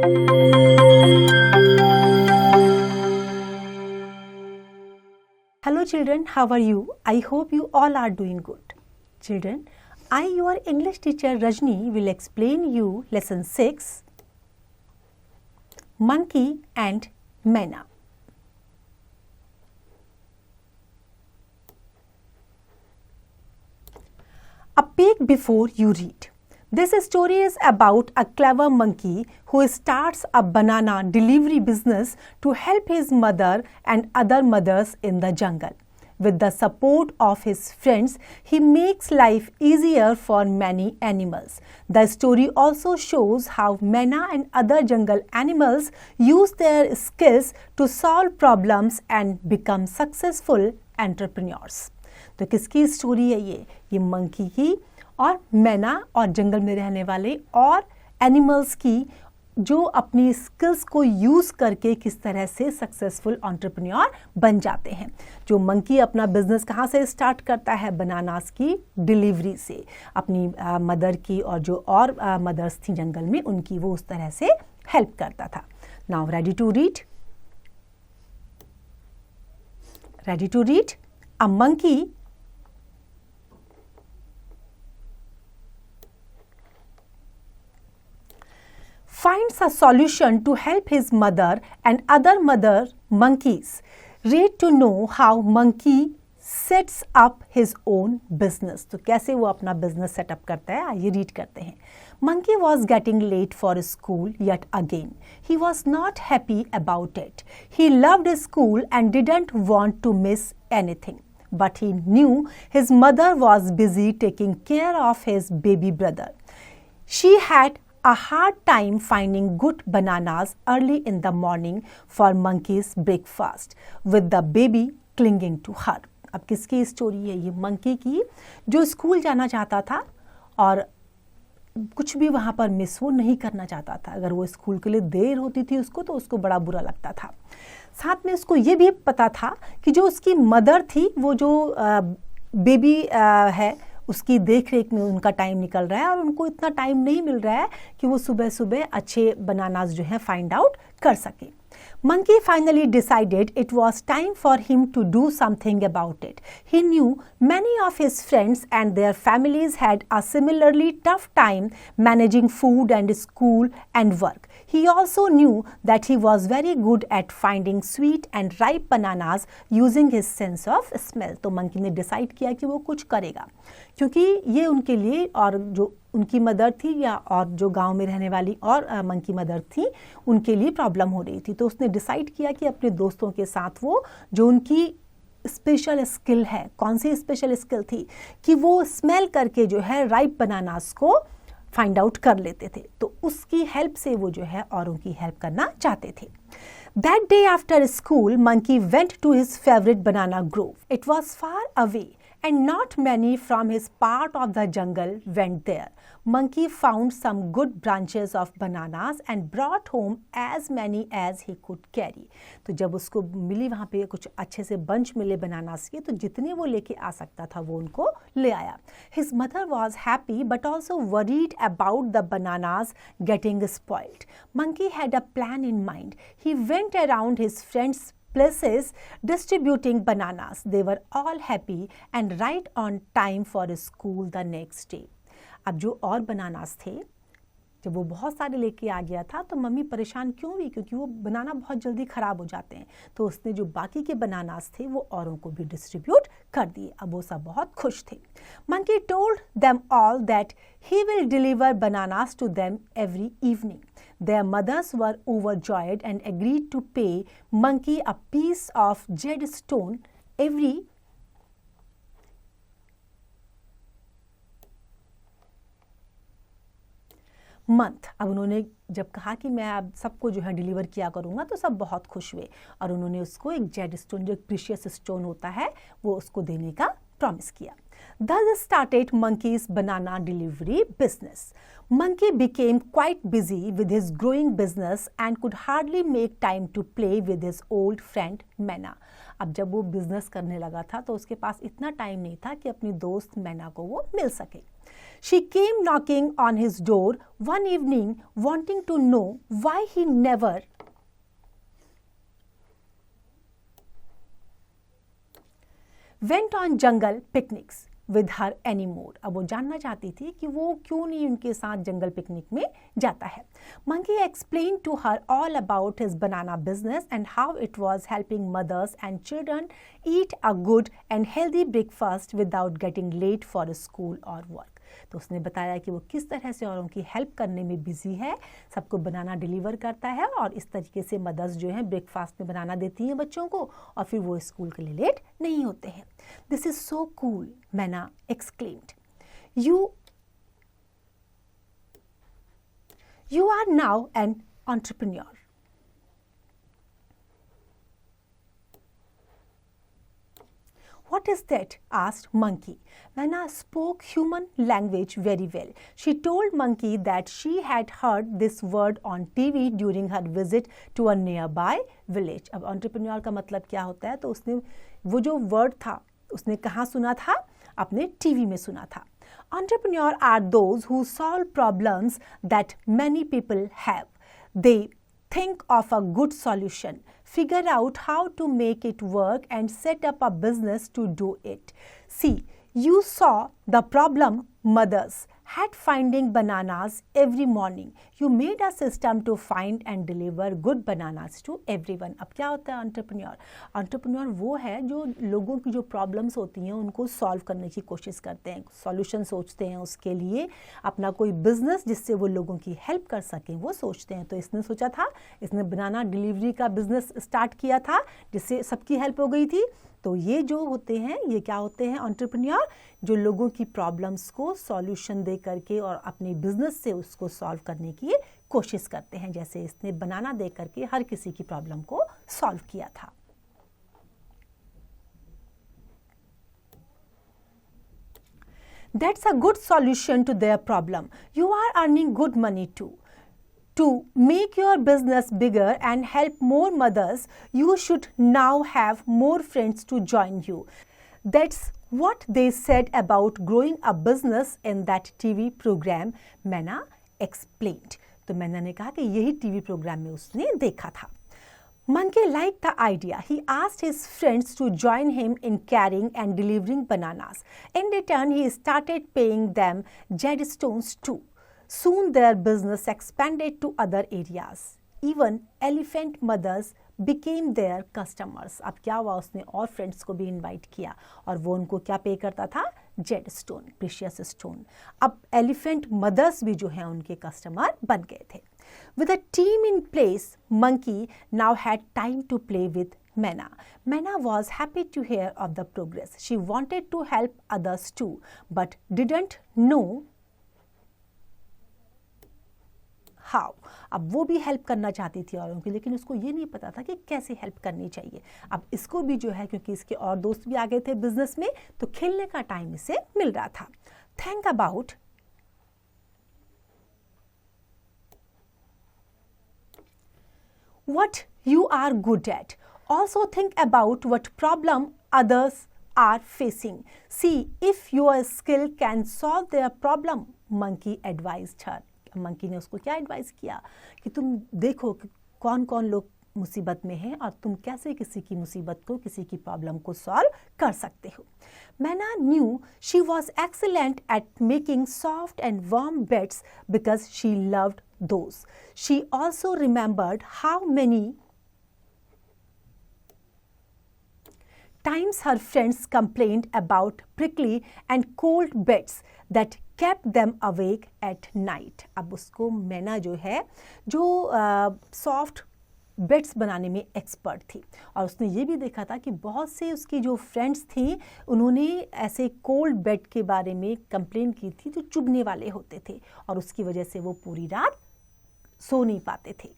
Hello children, how are you? I hope you all are doing good. Children, I, your English teacher Rajni, will explain you lesson 6, Monkey and Manna. A peek before you read. This story is about a clever monkey who starts a banana delivery business to help his mother and other mothers in the jungle. With the support of his friends, he makes life easier for many animals. The story also shows how Manna and other jungle animals use their skills to solve problems and become successful entrepreneurs. तो किसकी story है ये monkey की और मैना और जंगल में रहने वाले और एनिमल्स की, जो अपनी स्किल्स को यूज़ करके किस तरह से सक्सेसफुल एंटरप्रेन्योर बन जाते हैं। जो मंकी अपना बिजनेस कहाँ से स्टार्ट करता है? बनानास की डिलीवरी से, अपनी मदर की और जो और मदर्स थी जंगल में उनकी वो उस तरह से हेल्प करता था। Now ready to read? Ready to read? A monkey finds a solution to help his mother and other mother monkeys. Read to know how monkey sets up his own business. तो कैसे वो अपना business set up करता है, आइए read करते हैं. Monkey was getting late for school yet again. He was not happy about it. He loved school and didn't want to miss anything. But he knew his mother was busy taking care of his baby brother. She had a hard time finding good bananas early in the morning for monkey's breakfast, with the baby clinging to her. अब किसकी story है ये? Monkey की, जो school जाना चाहता था और कुछ भी वहाँ पर मिस वो नहीं करना चाहता था। अगर वो स्कूल के लिए देर होती थी उसको तो उसको बड़ा बुरा लगता था। साथ में उसको ये भी पता था कि जो उसकी मदर थी, वो जो बेबी है, उसकी देख रेख में उनका टाइम निकल रहा है और उनको इतना टाइम नहीं मिल रहा है कि वो सुबह सुबह अच्छे बनानास जो है फाइंड आउट कर सके। Monkey finally decided it was time for him to do something about it. He knew many of his friends and their families had a similarly tough time managing food and school and work. He also knew that he was very good at finding sweet and ripe bananas using his sense of smell. तो monkey ने decide किया कि वो कुछ करेगा, क्योंकि ये उनके लिए और जो उनकी मदर थी या और जो गांव में रहने वाली और मंकी मदर थी उनके लिए प्रॉब्लम हो रही थी। तो उसने डिसाइड किया कि अपने दोस्तों के साथ वो जो उनकी स्पेशल स्किल है, कौन सी स्पेशल स्किल थी कि वो स्मेल करके जो है राइप बनानास को फाइंड आउट कर लेते थे, तो उसकी हेल्प से वो जो है औरों की हेल्प करना चाहते थे। That day after school, Monkey went to his favorite banana grove. It was far away and not many from his part of the jungle went there. Monkey found some good branches of bananas and brought home as many as he could carry. तो जब उसको मिली वहाँ पे कुछ अच्छे से bunch मिले bananas के, तो जितने वो लेके आ सकता था वो उनको ले आया। His mother was happy but also worried about the bananas getting spoiled. Monkey had a plan in mind. He went around his friends' places distributing bananas. They were all happy and right on time for school the next day. अब जो और bananas थे, जब वो बहुत सारे लेके आ गया था तो मम्मी परेशान क्यों हुई? क्योंकि वो बनाना बहुत जल्दी ख़राब हो जाते हैं। तो उसने जो बाकी के बनानास थे वो औरों को भी डिस्ट्रीब्यूट कर दिए। अब वो सब बहुत खुश थे। Monkey told them all that he will deliver bananas to them every evening. Their mothers were overjoyed and agreed to pay Monkey a piece of jade stone every month. अब उन्होंने जब कहा कि मैं अब सबको जो है डिलीवर किया करूँगा तो सब बहुत खुश हुए और उन्होंने उसको एक जेड स्टोन, जो प्रीशियस स्टोन होता है, वो उसको देने का प्रॉमिस किया। Thus started Monkey's banana delivery business. Monkey became quite busy with his growing business and could hardly make time to play with his old friend Manna. अब जब वो बिजनेस करने लगा था तो उसके पास इतना टाइम नहीं था कि अपनी दोस्त मैना को वो मिल सके। She came knocking on his door one evening, wanting to know why he never went on jungle picnics with her anymore. अब वो जानना चाहती थी कि वो क्यों नहीं उनके साथ जंगल पिकनिक में जाता है. Monkey explained to her all about his banana business and how it was helping mothers and children eat a good and healthy breakfast without getting late for school or work. तो उसने बताया कि वो किस तरह से औरों की हेल्प करने में बिजी है, सबको बनाना डिलीवर करता है और इस तरीके से मदर्स जो हैं ब्रेकफास्ट में बनाना देती हैं बच्चों को और फिर वो स्कूल के लिए लेट नहीं होते हैं. दिस इज सो कूल, मैना exclaimed. You are now an entrepreneur. What is that? Asked Monkey. Manna spoke human language very well. She told Monkey that she had heard this word on TV during her visit to a nearby village. अब entrepreneur का मतलब क्या होता है? तो उसने वो जो word था उसने कहाँ सुना था? अपने टीवी में सुना था. Entrepreneurs are those who solve problems that many people have. They think of a good solution, figure out how to make it work and set up a business to do it. See, you saw the problem mothers had finding bananas every morning. You made a system to find and deliver good bananas to everyone. अब क्या होता है entrepreneur? Entrepreneur वो है जो लोगों की जो प्रॉब्लम्स होती हैं उनको सॉल्व करने की कोशिश करते हैं, सॉल्यूशन सोचते हैं, उसके लिए अपना कोई बिजनेस जिससे वो लोगों की हेल्प कर सकें वो सोचते हैं. तो इसने सोचा था, इसने बनाना डिलीवरी का बिजनेस स्टार्ट किया था जिससे सबकी हेल्प हो गई थी. तो ये जो होते हैं ये क्या होते हैं एंटरप्रेन्योर, जो लोगों की प्रॉब्लम्स को सॉल्यूशन दे करके और अपने बिजनेस से उसको सॉल्व करने की कोशिश करते हैं, जैसे इसने बनाना दे करके हर किसी की प्रॉब्लम को सॉल्व किया था. That's a good solution to their problem. You are earning good money too. To make your business bigger and help more mothers, you should now have more friends to join you. That's what they said about growing a business in that TV program, Manna explained. तो मैना ने कहा कि यही TV programme में उसने देखा था. Monkey liked the idea. He asked his friends to join him in carrying and delivering bananas. In return, he started paying them jadstones too. Soon their business expanded to other areas. Even elephant mothers became their customers. अब क्या हुआ, उसने और friends को भी invite किया और वो उनको क्या पे करता था? Z stone, precious stone. अब एलिफेंट मदर्स भी जो हैं उनके कस्टमर बन गए थे. With a team in place, Monkey now had time to play with Manna. Manna was happy to hear of the progress. She wanted to help others too, but didn't know how. अब वो भी help करना चाहती थी औरों की, लेकिन उसको ये नहीं पता था कि कैसे हेल्प करनी चाहिए. अब इसको भी जो है, क्योंकि इसके और दोस्त भी आ गए थे बिजनेस में, तो खेलने का टाइम इसे मिल रहा था. Think about what you are good at. Also think about what problem others are facing. See if your skill can solve their problem, Monkey advised her. Monkey ने उसको क्या एडवाइस किया कि तुम देखो कि कौन कौन लोग मुसीबत में हैं और तुम कैसे किसी की मुसीबत को, किसी की प्रॉब्लम को सॉल्व कर सकते हो. मैना knew she was excellent eight making soft and warm beds because she loved those. She also remembered how many times her friends complained about prickly and cold beds that kept them awake at night. अब उसको मैना जो है जो soft beds बनाने में expert थी और उसने ये भी देखा था कि बहुत से उसकी जो फ्रेंड्स थी उन्होंने ऐसे कोल्ड बेड के बारे में कंप्लेन की थी जो चुभने वाले होते थे और उसकी वजह से वो पूरी रात सो नहीं पाते थे.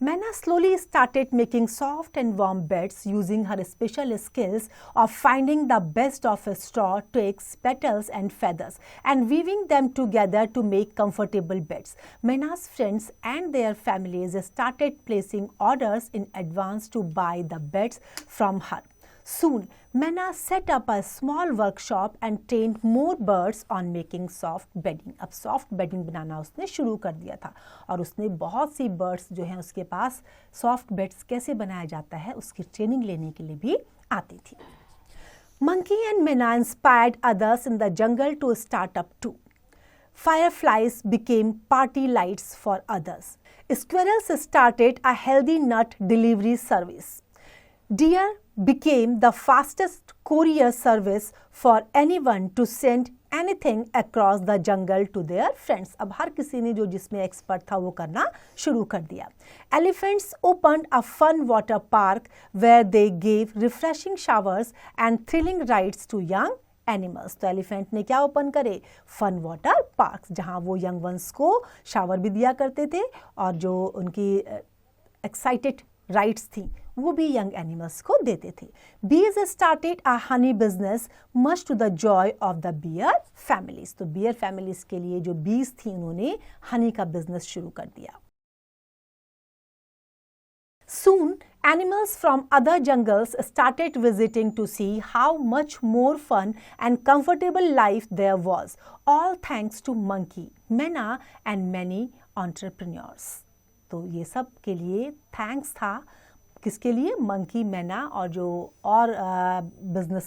Manna slowly started making soft and warm beds using her special skills of finding the best of straw, twigs, petals and feathers and weaving them together to make comfortable beds. Manna's friends and their families started placing orders in advance to buy the beds from her. Soon, Manna set up a small workshop and trained more birds on making soft bedding. अब soft bedding बनाना उसने शुरू कर दिया था और उसने बहुत सी birds जो हैं उसके पास soft beds कैसे बनाया जाता है उसकी ट्रेनिंग लेने के लिए भी आती थी. Monkey and Manna inspired others in the jungle to start up too. Fireflies became party lights for others. Squirrels started a healthy nut delivery service. Deer became the fastest courier service for anyone to send anything across the jungle to their friends. अब हर किसी ने जो जिसमें expert था वो करना शुरू कर दिया. Elephants opened a fun water park where they gave refreshing showers and thrilling rides to young animals. तो एलिफेंट ने क्या ओपन करे? फन वाटर पार्क, जहाँ वो यंग वंस को शावर भी दिया करते थे और जो उनकी एक्साइटेड राइड्स थी वो भी यंग एनिमल्स को देते थे. Bees started a honey business much to the joy of the bear families. तो bear families के लिए जो bees थी उन्होंने हनी का बिजनेस शुरू कर दिया. Soon, animals from other jungles started visiting to see how much more fun and comfortable life there was, all thanks to Monkey, Manna and many entrepreneurs. तो ये सब के लिए थैंक्स था. किसके लिए? मंकी, मैना और जो और बिजनेस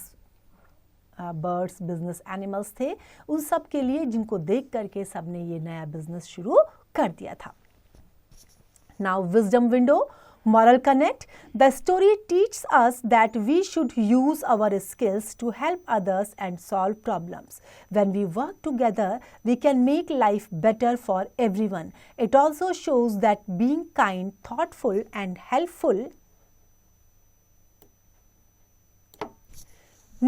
बर्ड्स, बिजनेस एनिमल्स थे उन सब के लिए जिनको देख करके सब ने ये नया बिजनेस शुरू कर दिया था. Now wisdom window. Moral connect. The story teaches us that we should use our skills to help others and solve problems. When we work together, we can make life better for everyone. It also shows that being kind, thoughtful, and helpful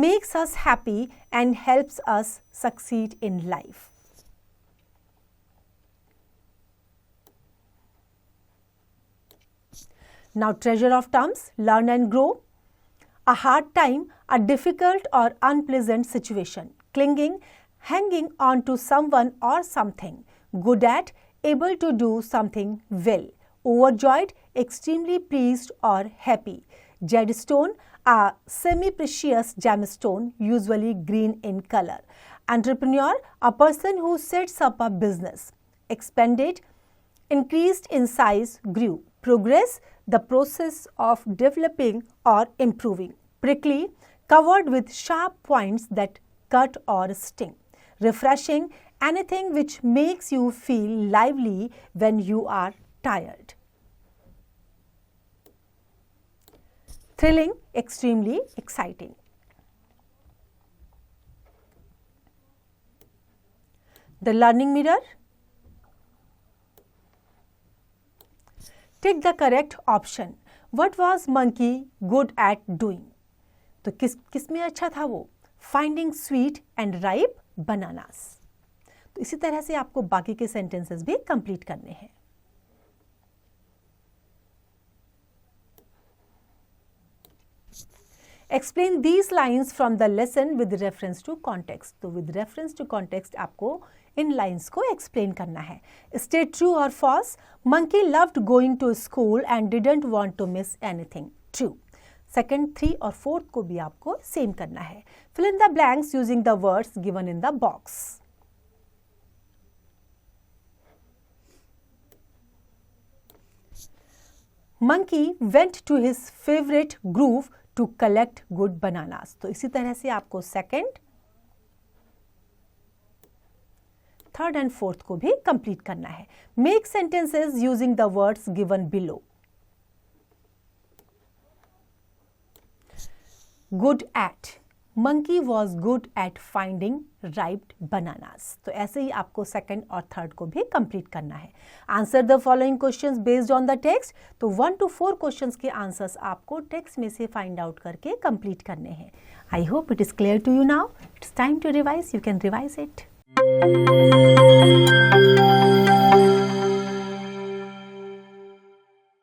makes us happy and helps us succeed in life. Now, treasure of terms. Learn and grow. A hard time, a difficult or unpleasant situation. Clinging, hanging on to someone or something. Good at, able to do something well. Overjoyed, extremely pleased or happy. Jadestone, a semi-precious gemstone, usually green in color. Entrepreneur, a person who sets up a business. Expanded, increased in size, grew. Progress, the process of developing or improving. Prickly, covered with sharp points that cut or sting. Refreshing, anything which makes you feel lively when you are tired. Thrilling, extremely exciting. The learning mirror. Take the correct option. What was monkey good at doing? तो किस में अच्छा था वो? Finding sweet and ripe bananas. तो इसी तरह से आपको बाकी के सेंटेंसेस भी कंप्लीट करने हैं. Explain these lines from the lesson with reference to context. तो with reference to context आपको इन लाइन्स को एक्सप्लेन करना है. State true or false. Monkey loved going to school and didn't want to miss anything. True. Second, 3 और 4 को भी आपको same करना है. Fill in the blanks using the words given in the box. Monkey went to his favorite grove to collect good bananas. तो इसी तरह से आपको सेकंड, थर्ड एंड फोर्थ को भी कंप्लीट करना है. Make sentences using the words given below. Good at. Monkey was good at finding ripe bananas. तो ऐसे ही आपको सेकंड और थर्ड को भी कंप्लीट करना है. Answer the following questions based on the text. तो 1 to 4 क्वेश्चंस के आंसर्स आपको टेक्स्ट में से फाइंड आउट करके कंप्लीट करने हैं. I hope it is clear to you now. It's time to revise. You can revise it.